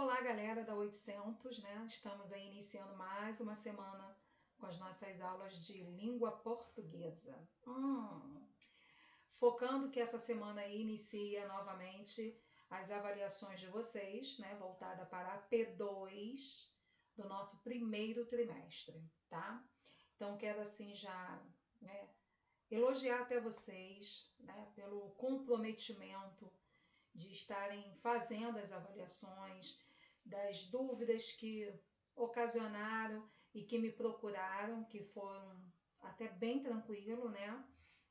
Olá, galera da 800, né? Estamos aí iniciando mais uma semana com as nossas aulas de língua portuguesa. Focando que essa semana aí inicia novamente as avaliações de vocês, né? Voltada para a P2 do nosso primeiro trimestre, tá? Então, quero assim já, né, elogiar até vocês, né, pelo comprometimento de estarem fazendo as avaliações, das dúvidas que ocasionaram e que me procuraram, que foram até bem tranquilo, né?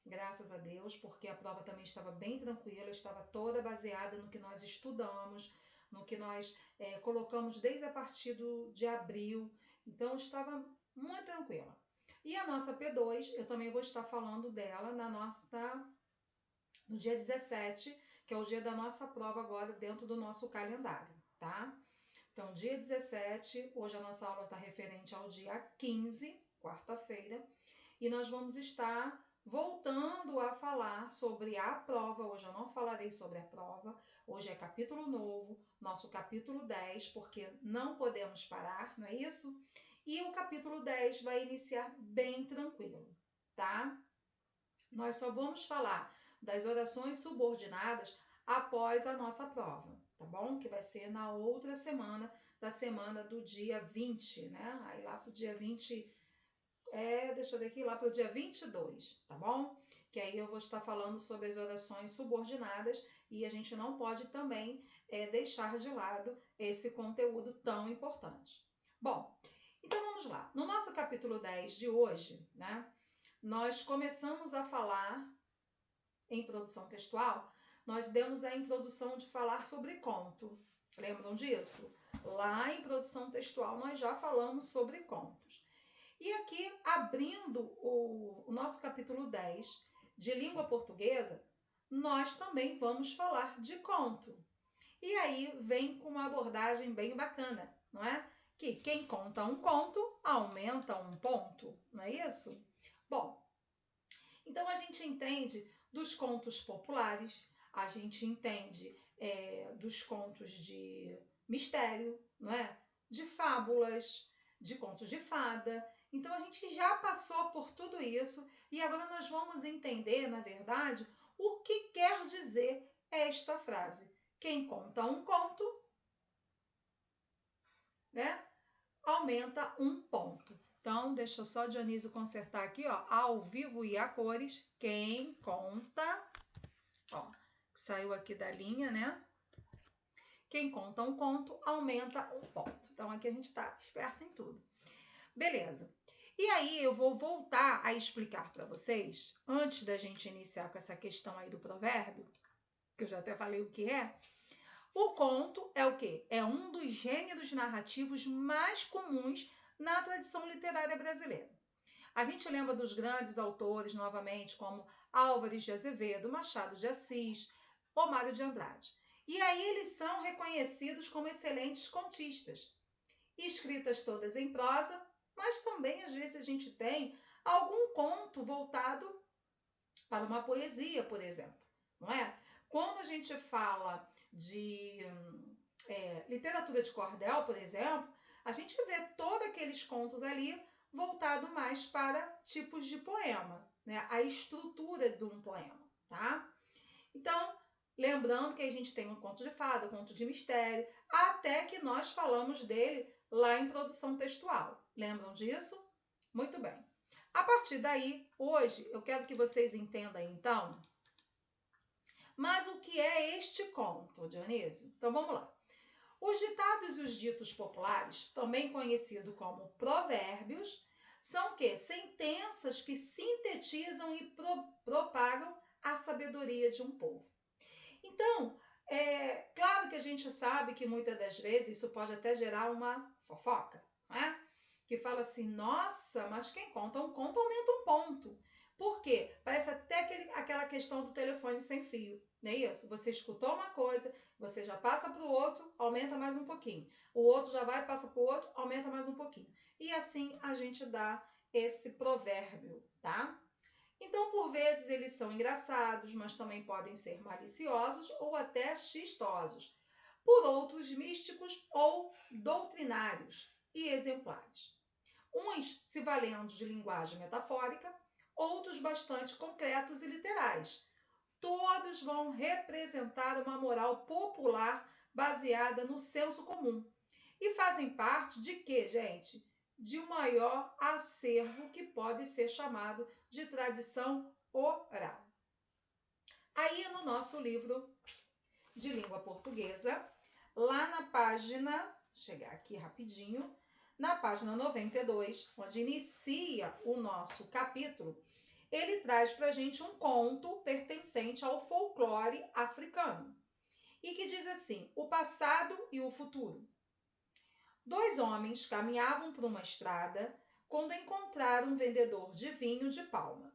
Graças a Deus, porque a prova também estava bem tranquila, estava toda baseada no que nós estudamos, no que nós colocamos desde a partir de abril, então estava muito tranquila. E a nossa P2, eu também vou estar falando dela no dia 17, que é o dia da nossa prova agora dentro do nosso calendário, tá? Então, dia 17, hoje a nossa aula está referente ao dia 15, quarta-feira, e nós vamos estar voltando a falar sobre a prova. Hoje eu não falarei sobre a prova, hoje é capítulo novo, nosso capítulo 10, porque não podemos parar, não é isso? E o capítulo 10 vai iniciar bem tranquilo, tá? Nós só vamos falar das orações subordinadas após a nossa prova, tá bom? Que vai ser na outra semana, da semana do dia 20, né? Aí lá pro dia 20, deixa eu ver aqui, lá pro dia 22, tá bom? Que aí eu vou estar falando sobre as orações subordinadas e a gente não pode também deixar de lado esse conteúdo tão importante. Bom, então vamos lá. No nosso capítulo 10 de hoje, né? Nós começamos a falar em produção textual, nós demos a introdução de falar sobre conto. Lembram disso? Lá em produção textual nós já falamos sobre contos. E aqui, abrindo o nosso capítulo 10 de língua portuguesa, nós também vamos falar de conto. E aí vem com uma abordagem bem bacana, não é? Que quem conta um conto aumenta um ponto, não é isso? Bom, então a gente entende dos contos populares, a gente entende dos contos de mistério, não é? De fábulas, de contos de fada. Então a gente já passou por tudo isso e agora nós vamos entender, na verdade, o que quer dizer esta frase. Quem conta um conto, né, aumenta um ponto. Então, deixa eu só, Dionísio, consertar aqui, ó, ao vivo e a cores, quem conta, ó, saiu aqui da linha, né? Quem conta um conto aumenta um ponto. Então, aqui a gente tá esperto em tudo. Beleza. E aí, eu vou voltar a explicar para vocês, antes da gente iniciar com essa questão aí do provérbio, que eu já até falei o que é. O conto é o quê? É um dos gêneros narrativos mais comuns na tradição literária brasileira. A gente lembra dos grandes autores, novamente, como Álvares de Azevedo, Machado de Assis, Mário de Andrade. E aí eles são reconhecidos como excelentes contistas. Escritas todas em prosa, mas também às vezes a gente tem algum conto voltado para uma poesia, por exemplo, não é? Quando a gente fala de literatura de cordel, por exemplo, a gente vê todos aqueles contos ali voltado mais para tipos de poema, né? A estrutura de um poema, tá? Então, lembrando que a gente tem um conto de fada, um conto de mistério, até que nós falamos dele lá em produção textual. Lembram disso? Muito bem. A partir daí, hoje, eu quero que vocês entendam, então, mas o que é este conto, Dionísio? Então, vamos lá. Os ditados e os ditos populares, também conhecidos como provérbios, são que sentenças que sintetizam e propagam a sabedoria de um povo. Então, claro que a gente sabe que muitas das vezes isso pode até gerar uma fofoca, né? Que fala assim, nossa, mas quem conta um conto aumenta um ponto. Por quê? Parece até aquela questão do telefone sem fio, não é isso? Você escutou uma coisa, você já passa para o outro, aumenta mais um pouquinho. O outro já vai, passa para o outro, aumenta mais um pouquinho. E assim a gente dá esse provérbio, tá? Então, por vezes, eles são engraçados, mas também podem ser maliciosos ou até chistosos. por outros místicos ou doutrinários e exemplares. Uns se valendo de linguagem metafórica, outros bastante concretos e literais. Todos vão representar uma moral popular baseada no senso comum. E fazem parte de quê, gente? De um maior acervo que pode ser chamado de tradição oral. Aí no nosso livro de língua portuguesa, lá na página, chegar aqui rapidinho, na página 92, onde inicia o nosso capítulo, ele traz para a gente um conto pertencente ao folclore africano e que diz assim: o passado e o futuro. Dois homens caminhavam por uma estrada quando encontraram um vendedor de vinho de Palma.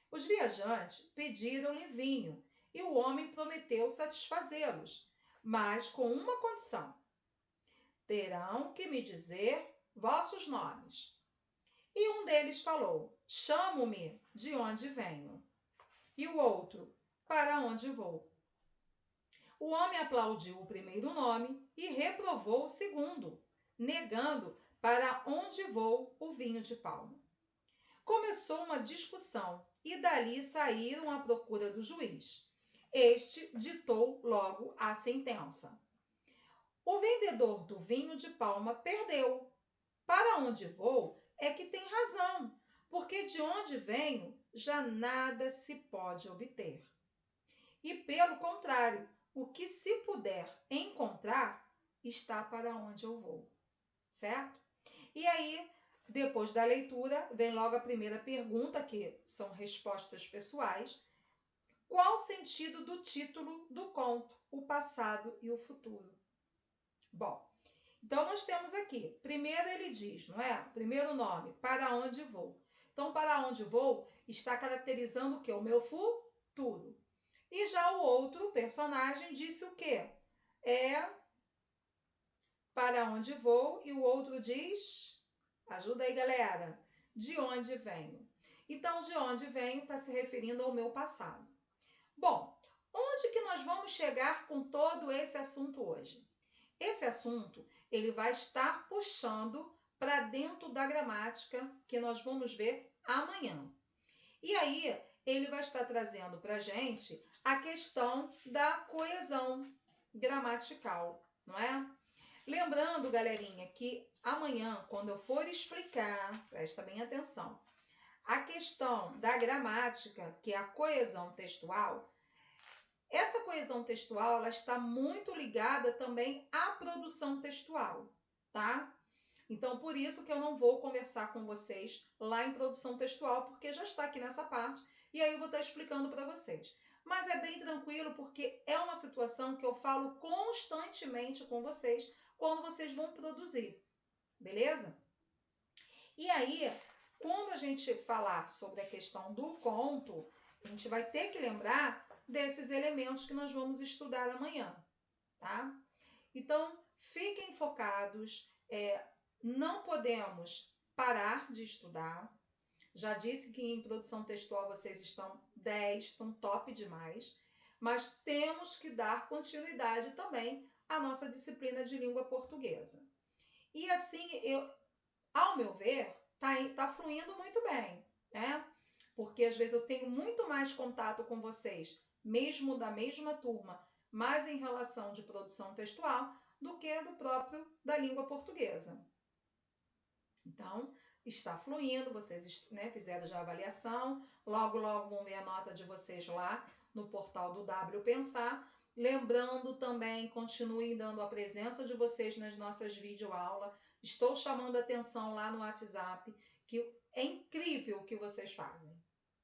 Os viajantes pediram-lhe vinho e o homem prometeu satisfazê-los, mas com uma condição: terão que me dizer vossos nomes. E um deles falou: chamo-me de onde venho. E o outro: para onde vou. O homem aplaudiu o primeiro nome e reprovou o segundo, negando para onde vou o vinho de Palma. Começou uma discussão e dali saíram à procura do juiz. Este ditou logo a sentença. O vendedor do vinho de Palma perdeu. Para onde vou é que tem razão, porque de onde venho já nada se pode obter. E pelo contrário, o que se puder encontrar está para onde eu vou, certo? E aí, depois da leitura, vem logo a primeira pergunta, que são respostas pessoais. Qual o sentido do título do conto, O Passado e o Futuro? Bom, então nós temos aqui, primeiro ele diz, não é? Primeiro nome, para onde vou. Então, para onde vou está caracterizando o quê? O meu futuro. E já o outro personagem disse o quê? É para onde vou, e o outro diz, ajuda aí galera, de onde venho. Então, de onde venho está se referindo ao meu passado. Bom, onde que nós vamos chegar com todo esse assunto hoje? Esse assunto, ele vai estar puxando para dentro da gramática que nós vamos ver amanhã. E aí, ele vai estar trazendo para a gente a questão da coesão gramatical, não é? Lembrando, galerinha, que amanhã, quando eu for explicar, presta bem atenção, a questão da gramática, que é a coesão textual, essa coesão textual ela está muito ligada também à produção textual, tá? Então, por isso que eu não vou conversar com vocês lá em produção textual, porque já está aqui nessa parte, e aí eu vou estar explicando para vocês. Mas é bem tranquilo, porque é uma situação que eu falo constantemente com vocês quando vocês vão produzir, beleza? E aí, quando a gente falar sobre a questão do conto, a gente vai ter que lembrar desses elementos que nós vamos estudar amanhã, tá? Então, fiquem focados, não podemos parar de estudar. Já disse que em produção textual vocês estão 10, estão top demais, mas temos que dar continuidade também à nossa disciplina de língua portuguesa. E assim, ao meu ver, tá fluindo muito bem, né? Porque às vezes eu tenho muito mais contato com vocês, mesmo da mesma turma, mas em relação de produção textual, do que do próprio da língua portuguesa. Então, está fluindo, vocês fizeram já a avaliação, logo vão ver a nota de vocês lá no portal do W Pensar. Lembrando também, continuem dando a presença de vocês nas nossas videoaulas. Estou chamando a atenção lá no WhatsApp, que é incrível o que vocês fazem,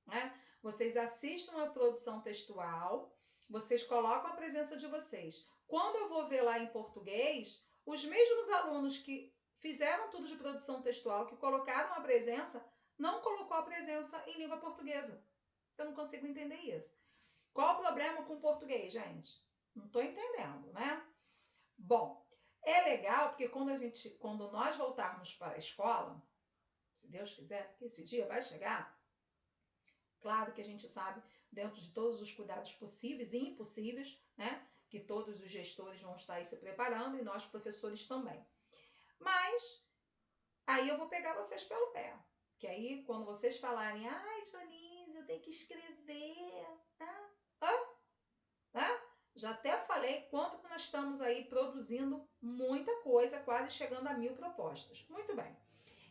né? Vocês assistam a produção textual, vocês colocam a presença de vocês. Quando eu vou ver lá em português, os mesmos alunos que fizeram tudo de produção textual, que colocaram a presença, não colocou a presença em língua portuguesa. Eu não consigo entender isso. Qual o problema com o português, gente? Não estou entendendo, né? Bom, é legal porque quando nós voltarmos para a escola, se Deus quiser, que esse dia vai chegar, claro que a gente sabe, dentro de todos os cuidados possíveis e impossíveis, né? que todos os gestores vão estar aí se preparando e nós professores também. Mas aí eu vou pegar vocês pelo pé, que aí quando vocês falarem, ai, Dionísio, eu tenho que escrever, já até falei quanto que nós estamos aí produzindo muita coisa, quase chegando a 1000 propostas. Muito bem.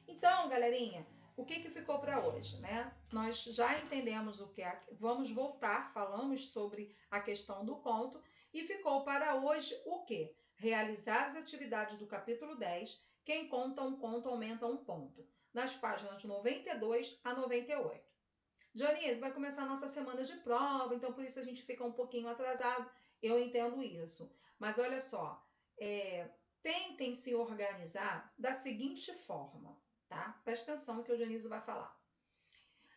Então, galerinha, o que ficou para hoje, né? Nós já entendemos o que é, vamos voltar, falamos sobre a questão do conto e ficou para hoje o quê? Realizar as atividades do capítulo 10, quem conta um conto aumenta um ponto, nas páginas 92 a 98. Dionísio, vai começar a nossa semana de prova, então por isso a gente fica um pouquinho atrasado, eu entendo isso. Mas olha só, tentem se organizar da seguinte forma, tá? Presta atenção no que o Dionísio vai falar.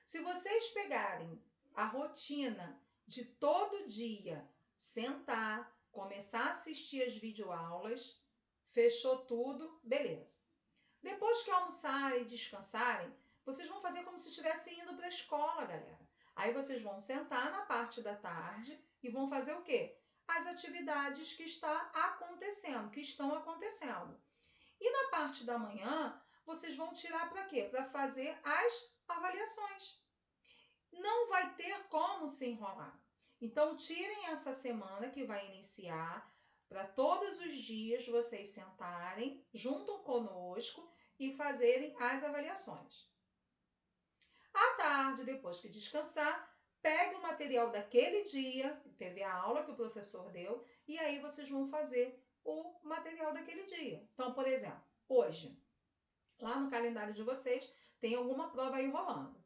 Se vocês pegarem a rotina de todo dia, sentar, começar a assistir as videoaulas, fechou tudo, beleza. Depois que almoçarem e descansarem, vocês vão fazer como se estivessem indo para a escola, galera. Aí vocês vão sentar na parte da tarde e vão fazer o quê? As atividades que estão acontecendo. E na parte da manhã, vocês vão tirar para quê? Para fazer as avaliações. Não vai ter como se enrolar. Então, tirem essa semana que vai iniciar, para todos os dias vocês sentarem junto conosco e fazerem as avaliações. À tarde, depois que descansar, pegue o material daquele dia, que teve a aula que o professor deu, e aí vocês vão fazer o material daquele dia. Então, por exemplo, hoje, lá no calendário de vocês, tem alguma prova aí rolando.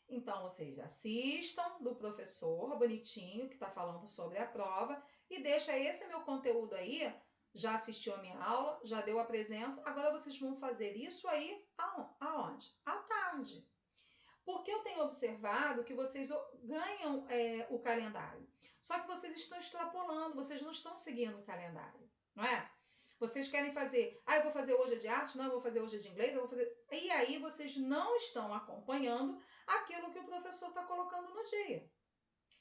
Então, vocês assistam do professor bonitinho que está falando sobre a prova e deixa esse meu conteúdo aí, já assistiu a minha aula, já deu a presença, agora vocês vão fazer isso aí aonde? À tarde. Porque eu tenho observado que vocês ganham o calendário, só que vocês estão extrapolando, vocês não estão seguindo o calendário, não é? Vocês querem fazer, eu vou fazer hoje de arte, não, eu vou fazer hoje de inglês, eu vou fazer... E aí vocês não estão acompanhando aquilo que o professor está colocando no dia.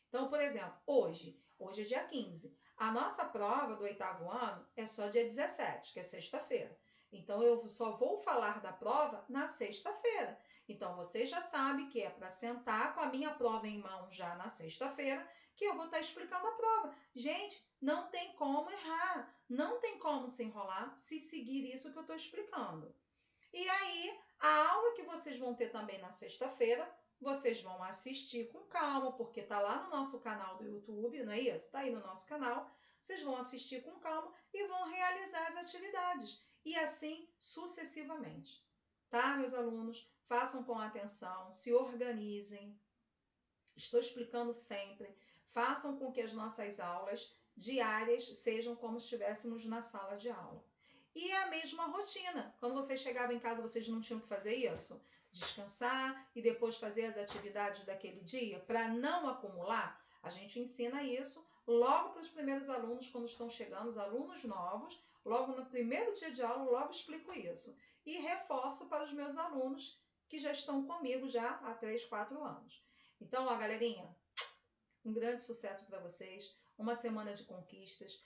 Então, por exemplo, hoje é dia 15. A nossa prova do 8º ano é só dia 17, que é sexta-feira. Então, eu só vou falar da prova na sexta-feira. Então, vocês já sabem que é para sentar com a minha prova em mão já na sexta-feira, que eu vou estar explicando a prova. Gente, não tem como errar, não tem como se enrolar se seguir isso que eu estou explicando. E aí, a aula que vocês vão ter também na sexta-feira, vocês vão assistir com calma, porque está lá no nosso canal do YouTube, não é isso? Está aí no nosso canal. Vocês vão assistir com calma e vão realizar as atividades. E assim sucessivamente. Tá, meus alunos? Façam com atenção, se organizem. Estou explicando sempre. Façam com que as nossas aulas diárias sejam como se estivéssemos na sala de aula. E é a mesma rotina. Quando vocês chegavam em casa, vocês não tinham que fazer isso? Descansar e depois fazer as atividades daquele dia para não acumular? A gente ensina isso logo para os primeiros alunos, quando estão chegando, os alunos novos, logo no primeiro dia de aula, logo explico isso. E reforço para os meus alunos que já estão comigo já há 3, 4 anos. Então, ó, galerinha, um grande sucesso para vocês, uma semana de conquistas.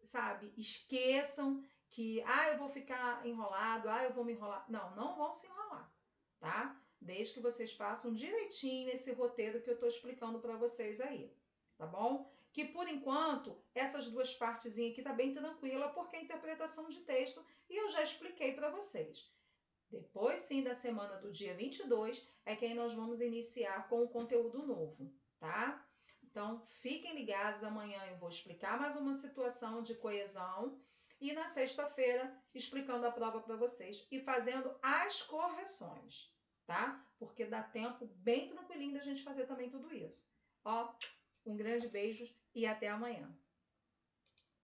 Sabe, esqueçam que, eu vou ficar enrolado, eu vou me enrolar. Não, não vão se enrolar, tá? Desde que vocês façam direitinho esse roteiro que eu tô explicando para vocês aí, tá bom? Que por enquanto, essas duas partezinhas aqui tá bem tranquila, porque é interpretação de texto e eu já expliquei para vocês. Depois sim da semana do dia 22 é que aí nós vamos iniciar com o conteúdo novo, tá? Então, fiquem ligados, amanhã eu vou explicar mais uma situação de coesão e na sexta-feira explicando a prova para vocês e fazendo as correções, tá? Porque dá tempo bem tranquilinho da gente fazer também tudo isso. Ó, um grande beijo e até amanhã.